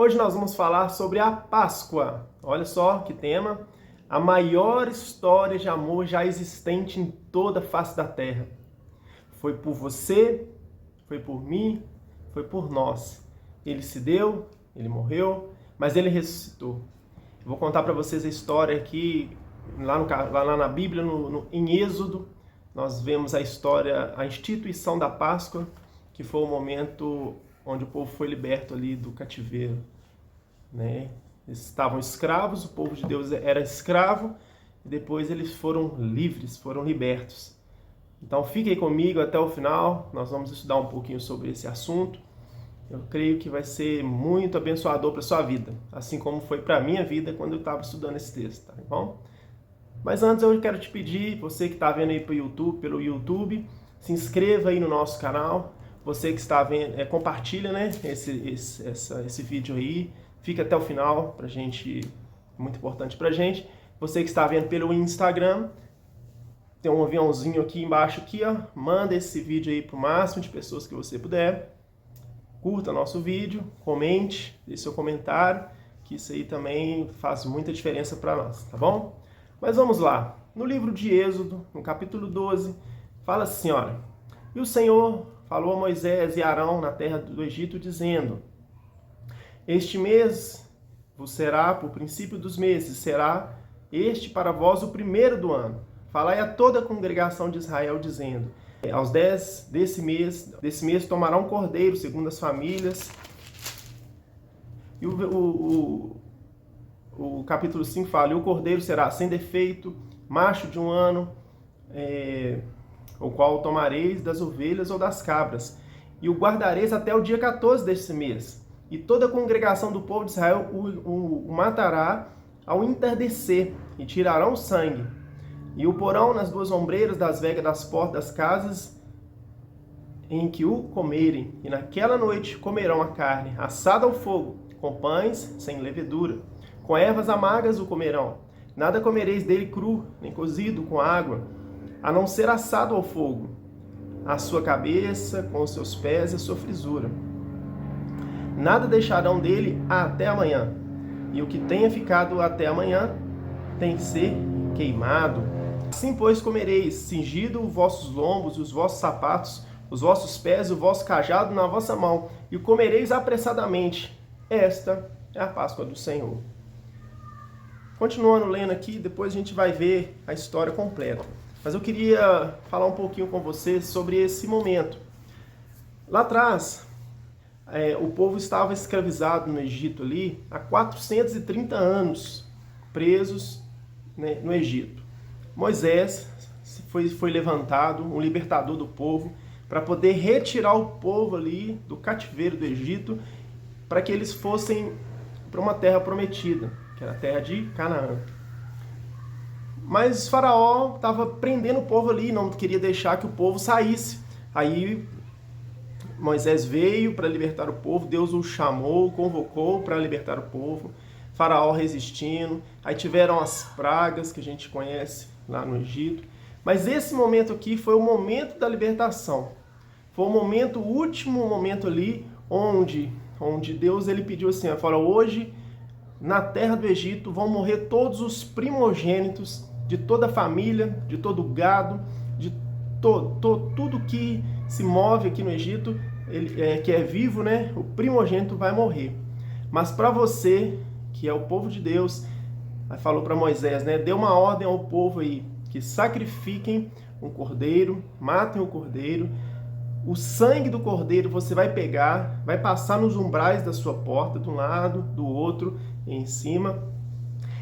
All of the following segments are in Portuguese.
Hoje nós vamos falar sobre a Páscoa. Olha só que tema. A maior história de amor já existente em toda a face da terra. Foi por você, foi por mim, foi por nós. Ele se deu, ele morreu, mas ele ressuscitou. Eu vou contar para vocês a história aqui, lá na Bíblia, em Êxodo. Nós vemos a história, a instituição da Páscoa, que foi o momento onde o povo foi liberto ali do cativeiro, né? Eles estavam escravos, o povo de Deus era escravo, e depois eles foram livres, foram libertos. Então fiquem comigo até o final, nós vamos estudar um pouquinho sobre esse assunto. Eu creio que vai ser muito abençoador para a sua vida, assim como foi para a minha vida quando eu estava estudando esse texto, tá bom? Mas antes eu quero te pedir, você que está vendo aí pelo YouTube, se inscreva aí no nosso canal. Você que está vendo, compartilha, né, esse vídeo aí, fica até o final, pra gente, muito importante pra gente. Você que está vendo pelo Instagram, tem um aviãozinho aqui embaixo, aqui, ó, manda esse vídeo aí pro máximo de pessoas que você puder. Curta nosso vídeo, comente, deixe seu comentário, que isso aí também faz muita diferença para nós, tá bom? Mas vamos lá. No livro de Êxodo, no capítulo 12, fala assim, olha: E o Senhor falou a Moisés e Arão na terra do Egito, dizendo: Este mês vos será por princípio dos meses, será este para vós o primeiro do ano. Falai a toda a congregação de Israel, dizendo: Aos 10 desse mês tomará um cordeiro, segundo as famílias. E o capítulo 5 fala: E o cordeiro será sem defeito, macho de um ano, o qual tomareis das ovelhas ou das cabras, e o guardareis até o dia 14 deste mês. E toda a congregação do povo de Israel o matará ao entardecer, e tirarão o sangue, e o porão nas duas ombreiras das vegas das portas das casas em que o comerem, e naquela noite comerão a carne, assada ao fogo, com pães sem levedura, com ervas amargas o comerão. Nada comereis dele cru, nem cozido com água, a não ser assado ao fogo, a sua cabeça, com os seus pés e a sua frisura. Nada deixarão dele até amanhã, e o que tenha ficado até amanhã tem que ser queimado. Assim, pois, comereis, cingido os vossos lombos e os vossos sapatos, os vossos pés e o vosso cajado na vossa mão, e o comereis apressadamente. Esta é a Páscoa do Senhor. Continuando lendo aqui, depois a gente vai ver a história completa. Mas eu queria falar um pouquinho com vocês sobre esse momento. Lá atrás, o povo estava escravizado no Egito ali há 430 anos, presos, né, no Egito. Moisés foi levantado, um libertador do povo, para poder retirar o povo ali do cativeiro do Egito, para que eles fossem para uma terra prometida, que era a terra de Canaã. Mas Faraó estava prendendo o povo ali, não queria deixar que o povo saísse. Aí Moisés veio para libertar o povo, Deus o chamou, convocou para libertar o povo. Faraó resistindo, aí tiveram as pragas que a gente conhece lá no Egito. Mas esse momento aqui foi o momento da libertação. Foi o último momento ali, onde Deus ele pediu assim, fala: hoje na terra do Egito vão morrer todos os primogênitos de toda a família, de todo o gado, de tudo que se move aqui no Egito, que é vivo, né? O primogênito vai morrer. Mas para você, que é o povo de Deus, falou para Moisés, né? Deu uma ordem ao povo aí, que sacrifiquem um cordeiro, matem o cordeiro. O sangue do cordeiro você vai pegar, vai passar nos umbrais da sua porta, de um lado, do outro, em cima.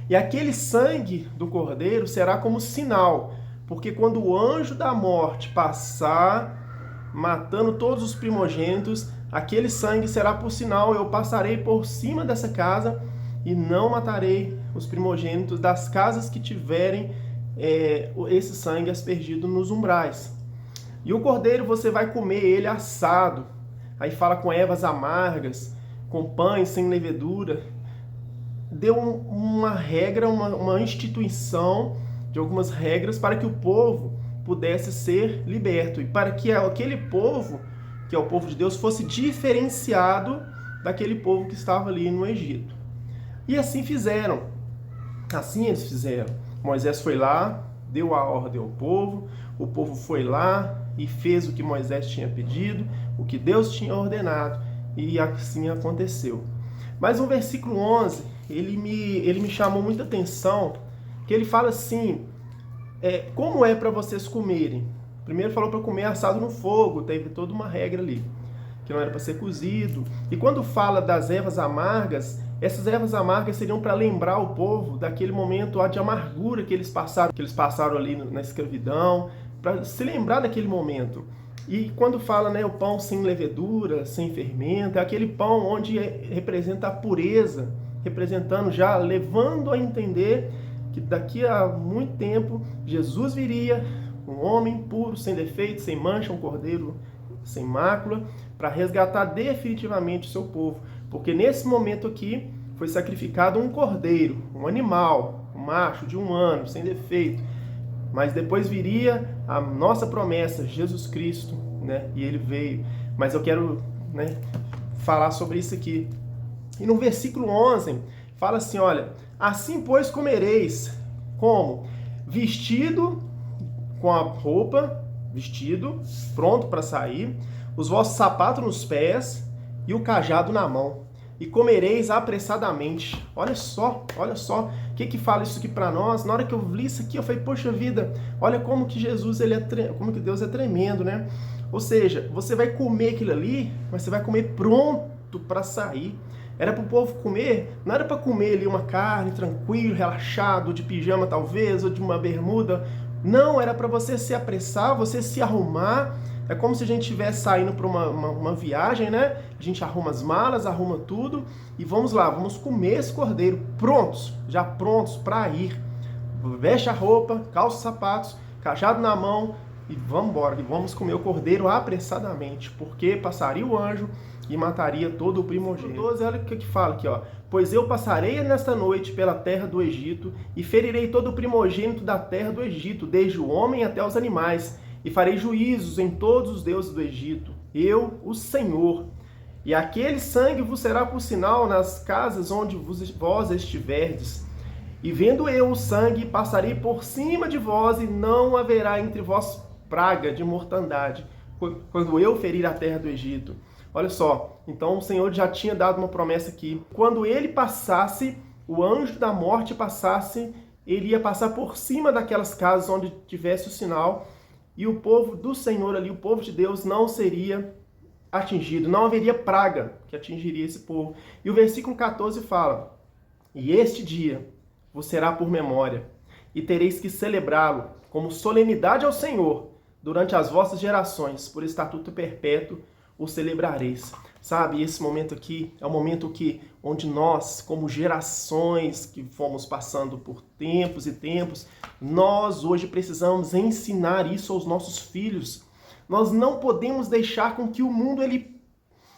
E aquele sangue do cordeiro será como sinal, porque quando o anjo da morte passar, matando todos os primogênitos, aquele sangue será por sinal: eu passarei por cima dessa casa e não matarei os primogênitos das casas que tiverem esse sangue aspergido nos umbrais. E o cordeiro você vai comer ele assado. Aí fala com ervas amargas, com pães sem levedura. Deu uma regra, uma instituição de algumas regras para que o povo pudesse ser liberto. E para que aquele povo, que é o povo de Deus, fosse diferenciado daquele povo que estava ali no Egito. E assim fizeram. Assim eles fizeram. Moisés foi lá, deu a ordem ao povo, o povo foi lá e fez o que Moisés tinha pedido, o que Deus tinha ordenado, e assim aconteceu. Mas no versículo 11, ele me chamou muita atenção, que ele fala assim, como é para vocês comerem? Primeiro falou para comer assado no fogo, teve toda uma regra ali, que não era para ser cozido. E quando fala das ervas amargas, essas ervas amargas seriam para lembrar o povo daquele momento de amargura que eles passaram ali na escravidão, para se lembrar daquele momento. E quando fala, né, o pão sem levedura, sem fermento, é aquele pão onde representa a pureza, representando já, levando a entender que daqui a muito tempo Jesus viria, um homem puro, sem defeito, sem mancha, um cordeiro sem mácula, para resgatar definitivamente o seu povo. Porque nesse momento aqui foi sacrificado um cordeiro, um animal, um macho de 1 ano, sem defeito. Mas depois viria a nossa promessa, Jesus Cristo, né? E ele veio. Mas eu quero, né, falar sobre isso aqui. E no versículo 11, fala assim, olha, assim pois comereis, como? Vestido, com a roupa, vestido, pronto para sair, os vossos sapatos nos pés e o cajado na mão. E comereis apressadamente. Olha só. O que fala isso aqui para nós? Na hora que eu li isso aqui, eu falei, poxa vida, olha como que Jesus, como que Deus é tremendo, né? Ou seja, você vai comer aquilo ali, mas você vai comer pronto para sair. Era para o povo comer, não era para comer ali uma carne tranquilo, relaxado, de pijama talvez, ou de uma bermuda. Não, era para você se apressar, você se arrumar. É como se a gente estivesse saindo para uma viagem, né? A gente arruma as malas, arruma tudo e vamos lá, vamos comer esse cordeiro prontos, já prontos para ir. Veste a roupa, calça os sapatos, cajado na mão e vamos embora. E vamos comer o cordeiro apressadamente, porque passaria o anjo e mataria todo o primogênito. 12, olha o que fala aqui, ó. Pois eu passarei nesta noite pela terra do Egito e ferirei todo o primogênito da terra do Egito, desde o homem até os animais, e farei juízos em todos os deuses do Egito, eu, o Senhor. E aquele sangue vos será por sinal nas casas onde vós estiverdes. E vendo eu o sangue, passarei por cima de vós, e não haverá entre vós praga de mortandade, quando eu ferir a terra do Egito. Olha só, então o Senhor já tinha dado uma promessa aqui. Quando ele passasse, o anjo da morte passasse, ele ia passar por cima daquelas casas onde tivesse o sinal, e o povo do Senhor ali, o povo de Deus, não seria atingido, não haveria praga que atingiria esse povo. E o versículo 14 fala, e este dia vos será por memória, e tereis que celebrá-lo como solenidade ao Senhor, durante as vossas gerações, por estatuto perpétuo, o celebrareis. Sabe, esse momento aqui é o momento onde nós, como gerações que fomos passando por tempos e tempos, nós hoje precisamos ensinar isso aos nossos filhos. Nós não podemos deixar com que o mundo ele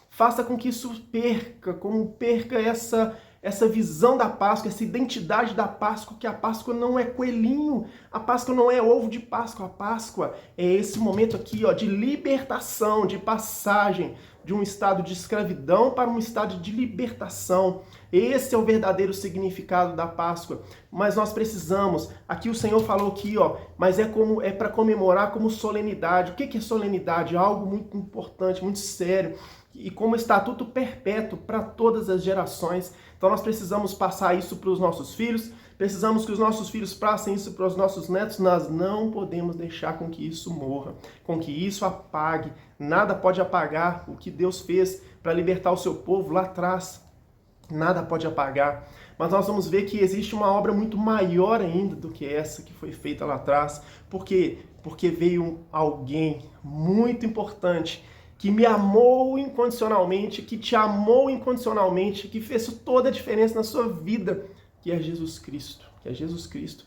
faça com que isso perca essa visão da Páscoa, essa identidade da Páscoa, que a Páscoa não é coelhinho, a Páscoa não é ovo de Páscoa, a Páscoa é esse momento aqui, ó, de libertação, de passagem de um estado de escravidão para um estado de libertação. Esse é o verdadeiro significado da Páscoa. Mas nós precisamos, aqui o Senhor falou aqui, ó, mas é para comemorar como solenidade. O que é solenidade? Algo muito importante, muito sério, e como estatuto perpétuo para todas as gerações. Então nós precisamos passar isso para os nossos filhos, precisamos que os nossos filhos passem isso para os nossos netos. Nós não podemos deixar com que isso morra, com que isso apague. Nada pode apagar o que Deus fez para libertar o seu povo lá atrás. Nada pode apagar. Mas nós vamos ver que existe uma obra muito maior ainda do que essa que foi feita lá atrás. Por quê? Porque veio alguém muito importante que me amou incondicionalmente, que te amou incondicionalmente, que fez toda a diferença na sua vida, que é Jesus Cristo. Que é Jesus Cristo.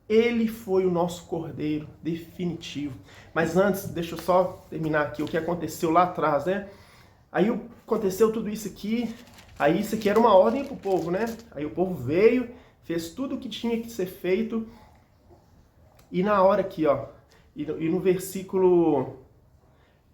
Ele foi o nosso Cordeiro definitivo. Mas antes, deixa eu só terminar aqui o que aconteceu lá atrás, né? Aí aconteceu tudo isso aqui, aí isso aqui era uma ordem para o povo, né? Aí o povo veio, fez tudo o que tinha que ser feito, e na hora aqui, ó, e no versículo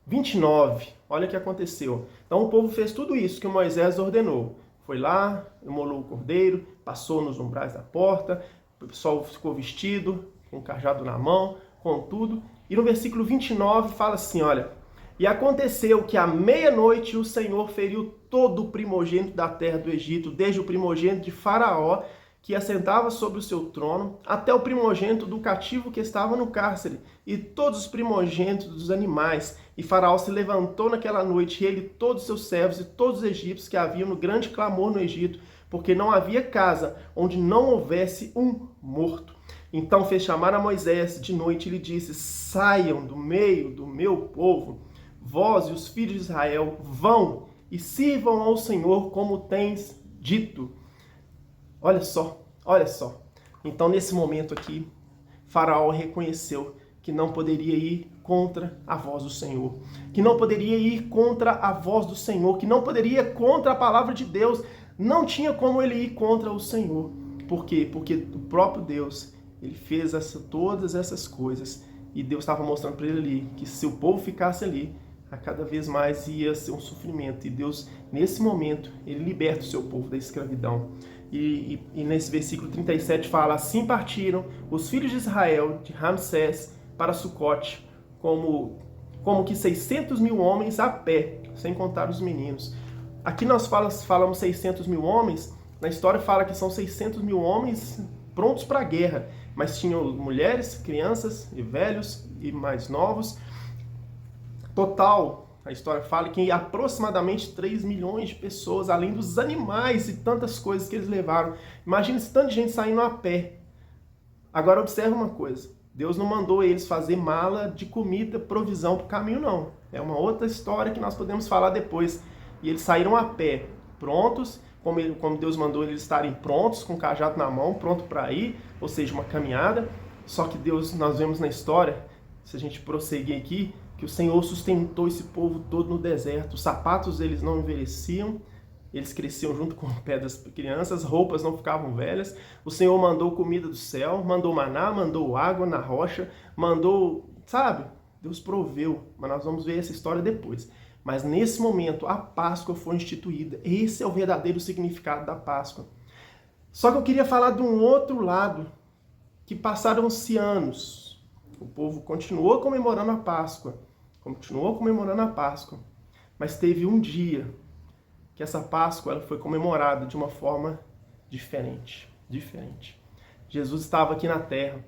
29, Olha o que aconteceu. Então o povo fez tudo isso que Moisés ordenou. Foi lá, imolou o cordeiro, passou nos umbrais da porta, o pessoal ficou vestido, com o cajado na mão, com tudo. E no versículo 29 fala assim, olha: e aconteceu que à meia-noite o Senhor feriu todo o primogênito da terra do Egito, desde o primogênito de Faraó, que assentava sobre o seu trono, até o primogênito do cativo que estava no cárcere, e todos os primogênitos dos animais. E Faraó se levantou naquela noite, ele, todos os seus servos e todos os egípcios que haviam no grande clamor no Egito, porque não havia casa onde não houvesse um morto. Então fez chamar a Moisés de noite e lhe disse: saiam do meio do meu povo, vós e os filhos de Israel, vão e sirvam ao Senhor como tens dito. Olha só, olha só. Então, nesse momento aqui, Faraó reconheceu que não poderia ir contra a voz do Senhor, que não poderia ir contra a voz do Senhor, que não poderia ir contra a palavra de Deus. Não tinha como ele ir contra o Senhor. Por quê? Porque o próprio Deus, ele fez todas essas coisas, e Deus estava mostrando para ele ali que se o povo ficasse ali, a cada vez mais ia ser um sofrimento. E Deus, nesse momento, ele liberta o seu povo da escravidão. E nesse versículo 37 fala: assim partiram os filhos de Israel de Ramsés para Sucote, como que 600 mil homens a pé, sem contar os meninos. Aqui nós falamos 600 mil homens, na história fala que são 600 mil homens prontos para a guerra, mas tinham mulheres, crianças e velhos e mais novos. Total, a história fala que aproximadamente 3 milhões de pessoas, além dos animais e tantas coisas que eles levaram. Imagina esse tanto de gente saindo a pé. Agora observe uma coisa: Deus não mandou eles fazer mala de comida, provisão para o caminho, não. É uma outra história que nós podemos falar depois. E eles saíram a pé, prontos, como Deus mandou eles estarem prontos, com o cajado na mão, pronto para ir, ou seja, uma caminhada. Só que Deus, nós vemos na história, se a gente prosseguir aqui, que o Senhor sustentou esse povo todo no deserto. Os sapatos deles não envelheciam, eles cresciam junto com o pé das crianças, roupas não ficavam velhas. O Senhor mandou comida do céu, mandou maná, mandou água na rocha, mandou, sabe? Deus proveu, mas nós vamos ver essa história depois. Mas nesse momento a Páscoa foi instituída. Esse é o verdadeiro significado da Páscoa. Só que eu queria falar de um outro lado, que passaram-se anos. O povo continuou comemorando a Páscoa, mas teve um dia que essa Páscoa ela foi comemorada de uma forma diferente. Jesus estava aqui na terra,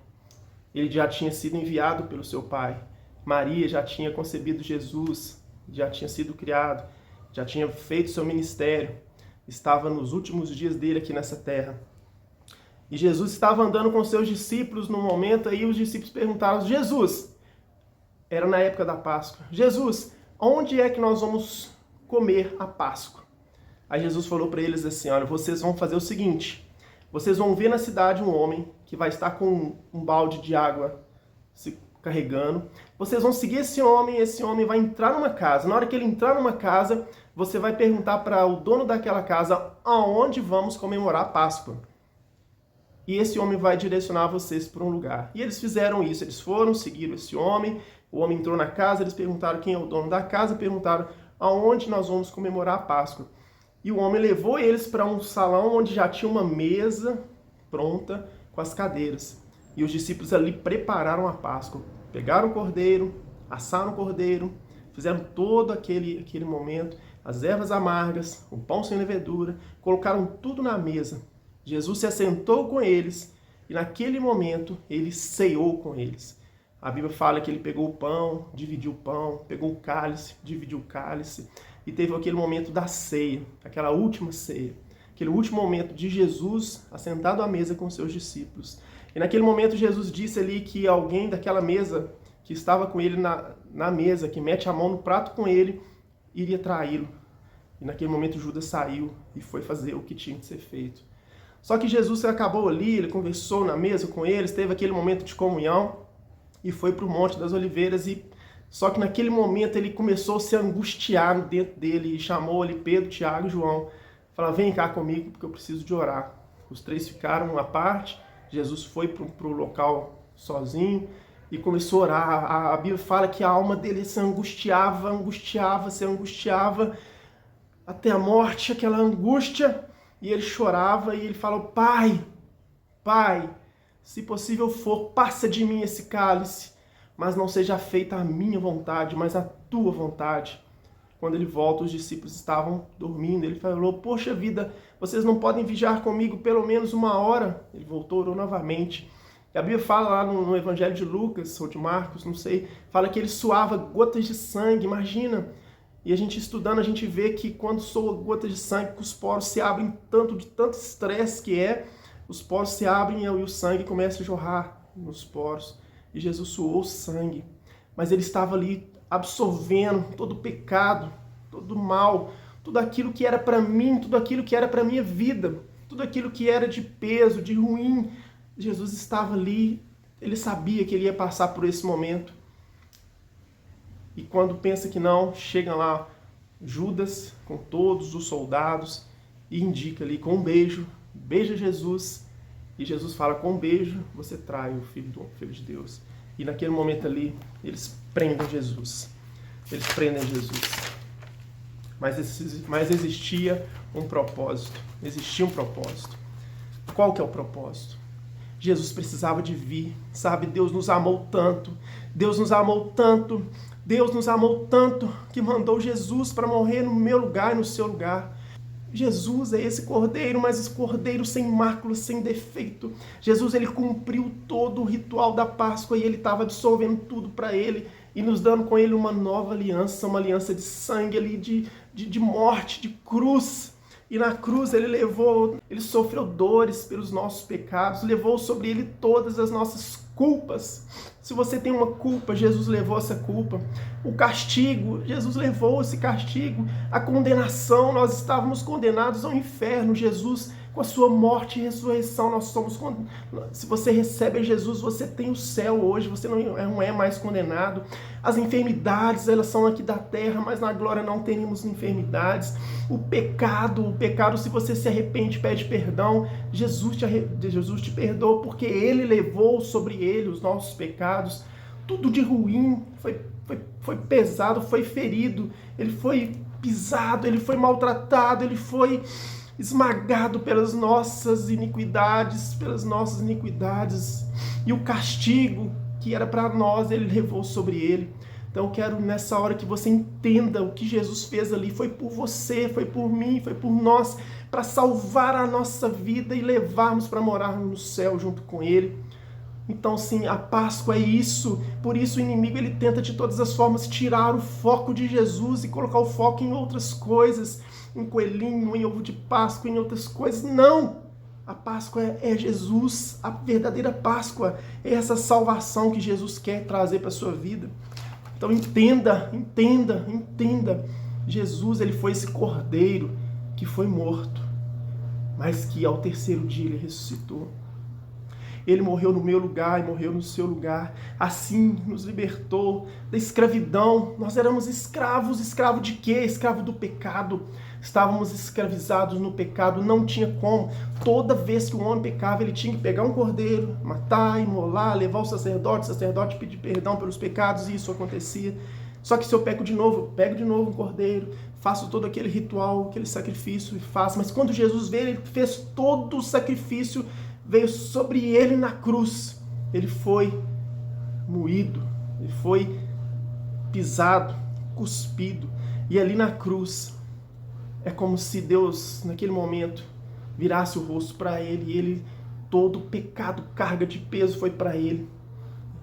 ele já tinha sido enviado pelo seu pai, Maria já tinha concebido Jesus, já tinha sido criado, já tinha feito seu ministério, estava nos últimos dias dele aqui nessa terra. E Jesus estava andando com seus discípulos no momento, aí os discípulos perguntaram: Jesus, era na época da Páscoa, Jesus, onde é que nós vamos comer a Páscoa? Aí Jesus falou para eles assim: olha, vocês vão fazer o seguinte, vocês vão ver na cidade um homem que vai estar com um balde de água se carregando, vocês vão seguir esse homem vai entrar numa casa. Na hora que ele entrar numa casa, você vai perguntar para o dono daquela casa aonde vamos comemorar a Páscoa. E esse homem vai direcionar vocês para um lugar. E eles fizeram isso, eles foram, seguiram esse homem, o homem entrou na casa, eles perguntaram quem é o dono da casa, perguntaram aonde nós vamos comemorar a Páscoa. E o homem levou eles para um salão onde já tinha uma mesa pronta com as cadeiras. E os discípulos ali prepararam a Páscoa. Pegaram o cordeiro, assaram o cordeiro, fizeram todo aquele momento, as ervas amargas, o pão sem levedura, colocaram tudo na mesa. Jesus se assentou com eles e naquele momento ele ceou com eles. A Bíblia fala que ele pegou o pão, dividiu o pão, pegou o cálice, dividiu o cálice e teve aquele momento da ceia, aquela última ceia, aquele último momento de Jesus assentado à mesa com seus discípulos. E naquele momento Jesus disse ali que alguém daquela mesa, que estava com ele na mesa, que mete a mão no prato com ele, iria traí-lo. E naquele momento Judas saiu e foi fazer o que tinha de ser feito. Só que Jesus acabou ali, ele conversou na mesa com eles, teve aquele momento de comunhão e foi para o Monte das Oliveiras. Só que naquele momento ele começou a se angustiar dentro dele e chamou ali Pedro, Tiago e João. Falou: vem cá comigo porque eu preciso de orar. Os três ficaram à parte. Jesus foi para o local sozinho, e começou a orar. A Bíblia fala que a alma dele se angustiava até a morte, aquela angústia, e ele chorava e ele falou: Pai, Pai, se possível for, passa de mim esse cálice, mas não seja feita a minha vontade, mas a tua vontade. Quando ele volta, os discípulos estavam dormindo. Ele falou: poxa vida, vocês não podem vigiar comigo pelo menos 1 hora? Ele voltou, orou novamente. E a Bíblia fala lá no Evangelho de Lucas, ou de Marcos, não sei, fala que ele suava gotas de sangue, imagina. E a gente estudando, a gente vê que quando soa gotas de sangue, que os poros se abrem de tanto estresse que é, os poros se abrem e o sangue começa a jorrar nos poros. E Jesus suou sangue. Mas ele estava ali absorvendo todo o pecado, todo o mal, tudo aquilo que era para mim, tudo aquilo que era para minha vida, tudo aquilo que era de peso, de ruim. Jesus estava ali, ele sabia que ele ia passar por esse momento. E quando pensa que não, chega lá Judas com todos os soldados e indica ali com um beijo, beija Jesus, e Jesus fala: com um beijo você trai o Filho de Deus. E naquele momento ali, eles prendem Jesus. Eles prendem Jesus. Mas existia um propósito. Existia um propósito. Qual que é o propósito? Jesus precisava de vir, sabe? Deus nos amou tanto. Deus nos amou tanto. Deus nos amou tanto que mandou Jesus para morrer no meu lugar e no seu lugar. Jesus é esse cordeiro, mas esse cordeiro sem mácula, sem defeito. Jesus, ele cumpriu todo o ritual da Páscoa e ele estava absolvendo tudo para ele e nos dando com ele uma nova aliança, uma aliança de sangue ali, de morte, de cruz. E na cruz ele sofreu dores pelos nossos pecados, levou sobre ele todas as nossas culpas. Se você tem uma culpa, Jesus levou essa culpa. O castigo, Jesus levou esse castigo. A condenação, nós estávamos condenados ao inferno. Jesus, com a sua morte e ressurreição, nós somos condenados. Se você recebe Jesus, você tem o céu hoje, você não é mais condenado. As enfermidades, elas são aqui da terra, mas na glória não teremos enfermidades. O pecado, se você se arrepende, pede perdão, Jesus te perdoa, porque ele levou sobre ele os nossos pecados. Tudo de ruim foi pesado, foi ferido, ele foi pisado, ele foi maltratado, ele foi esmagado pelas nossas iniquidades, e o castigo que era para nós, ele levou sobre ele. Então eu quero nessa hora que você entenda o que Jesus fez ali, foi por você, foi por mim, foi por nós, para salvar a nossa vida e levarmos para morar no céu junto com ele. Então sim, a Páscoa é isso. Por isso o inimigo, ele tenta de todas as formas tirar o foco de Jesus e colocar o foco em outras coisas, em coelhinho, em ovo de Páscoa, em outras coisas. Não! A Páscoa é Jesus, a verdadeira Páscoa é essa salvação que Jesus quer trazer para a sua vida. Então entenda. Jesus, ele foi esse cordeiro que foi morto, mas que ao terceiro dia ele ressuscitou. Ele morreu no meu lugar e morreu no seu lugar. Assim nos libertou da escravidão. Nós éramos escravos. Escravo de quê? Escravo do pecado. Estávamos escravizados no pecado. Não tinha como. Toda vez que o homem pecava, ele tinha que pegar um cordeiro, matar, imolar, levar o sacerdote pedir perdão pelos pecados, e isso acontecia. Só que se eu pego de novo, eu pego de novo um cordeiro, faço todo aquele ritual, aquele sacrifício e faço. Mas quando Jesus veio, ele fez todo o sacrifício, veio sobre ele na cruz. Ele foi moído, ele foi pisado, cuspido. E ali na cruz, é como se Deus, naquele momento, virasse o rosto para ele, e ele, todo o pecado, carga de peso foi para ele.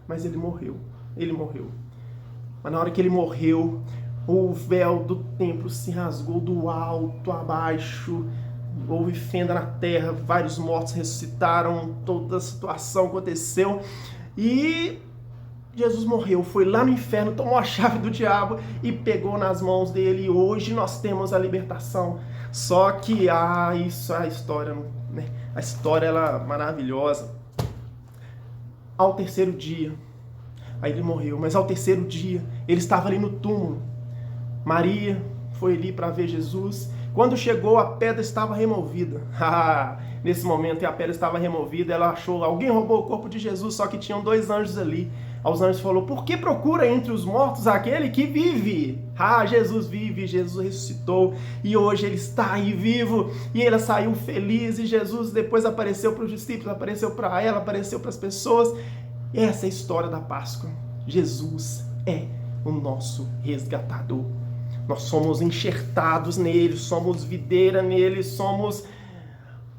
Mas ele morreu. Mas na hora que ele morreu, o véu do templo se rasgou do alto a baixo, houve fenda na terra, vários mortos ressuscitaram, toda a situação aconteceu, e Jesus morreu, foi lá no inferno, tomou a chave do diabo e pegou nas mãos dele, e hoje nós temos a libertação. Só que, isso é a história, né? A história, ela é maravilhosa. Ao terceiro dia, aí ele morreu, mas ao terceiro dia, ele estava ali no túmulo. Maria foi ali para ver Jesus. Quando chegou, a pedra estava removida. Nesse momento, a pedra estava removida, ela achou, alguém roubou o corpo de Jesus, só que tinham 2 anjos ali. aos anjos falou: por que procura entre os mortos aquele que vive? Ah, Jesus vive, Jesus ressuscitou e hoje ele está aí vivo e ele saiu feliz e Jesus depois apareceu para os discípulos, apareceu para ela, apareceu para as pessoas. Essa é a história da Páscoa. Jesus é o nosso resgatador. Nós somos enxertados nele, somos videira nele, somos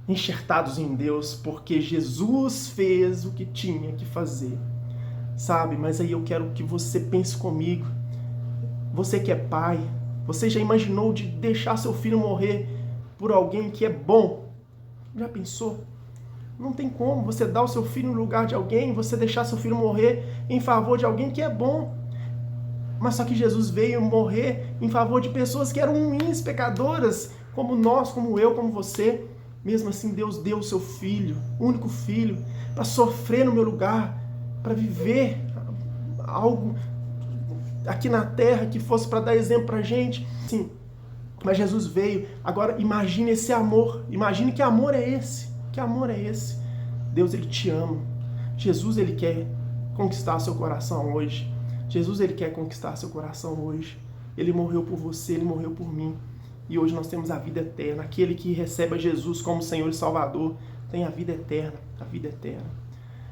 enxertados em Deus, porque Jesus fez o que tinha que fazer. Sabe? Mas aí eu quero que você pense comigo. Você que é pai, você já imaginou de deixar seu filho morrer por alguém que é bom? Já pensou? Não tem como você dar o seu filho no lugar de alguém, você deixar seu filho morrer em favor de alguém que é bom. Mas só que Jesus veio morrer em favor de pessoas que eram ruins, pecadoras, como nós, como eu, como você. Mesmo assim, Deus deu o seu filho, o único filho, para sofrer no meu lugar, para viver algo aqui na terra que fosse para dar exemplo para a gente. Sim, mas Jesus veio. Agora imagine esse amor. Imagine que amor é esse. Que amor é esse? Deus, ele te ama. Jesus, ele quer conquistar seu coração hoje. Jesus, ele quer conquistar seu coração hoje. Ele morreu por você, ele morreu por mim. E hoje nós temos a vida eterna. Aquele que recebe a Jesus como Senhor e Salvador tem a vida eterna. A vida eterna.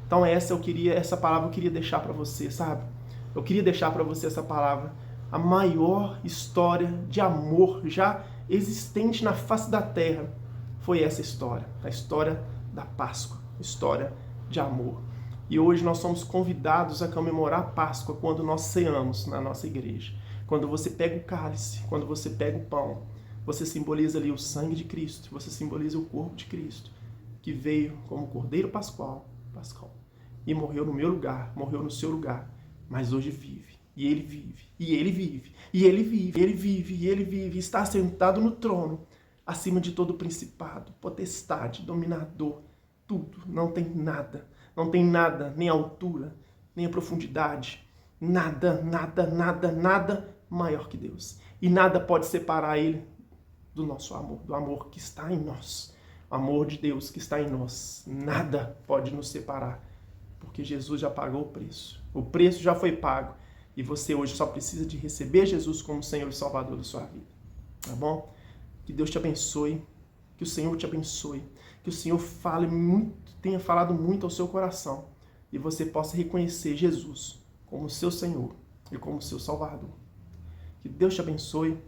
Então essa palavra eu queria deixar para você, sabe? Eu queria deixar para você essa palavra. A maior história de amor já existente na face da terra foi essa história. A história da Páscoa. História de amor. E hoje nós somos convidados a comemorar a Páscoa quando nós ceamos na nossa igreja. Quando você pega o cálice, quando você pega o pão, você simboliza ali o sangue de Cristo, você simboliza o corpo de Cristo, que veio como Cordeiro Pascal, e morreu no meu lugar, morreu no seu lugar, mas hoje vive, e ele vive, e ele vive, e ele vive, e ele vive, e ele vive, está sentado no trono, acima de todo principado, potestade, dominador, tudo, não tem nada, nem a altura, nem a profundidade, nada maior que Deus. E nada pode separar ele do nosso amor, do amor que está em nós, o amor de Deus que está em nós. Nada pode nos separar, porque Jesus já pagou o preço já foi pago, e você hoje só precisa de receber Jesus como Senhor e Salvador da sua vida, tá bom? Que Deus te abençoe, que o Senhor te abençoe, que o Senhor tenha falado muito ao seu coração e você possa reconhecer Jesus como seu Senhor e como seu Salvador. Que Deus te abençoe,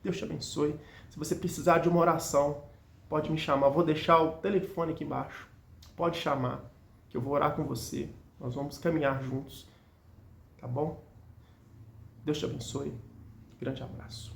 Deus te abençoe. Se você precisar de uma oração, pode me chamar. Vou deixar o telefone aqui embaixo. Pode chamar, que eu vou orar com você. Nós vamos caminhar juntos, tá bom? Deus te abençoe. Grande abraço.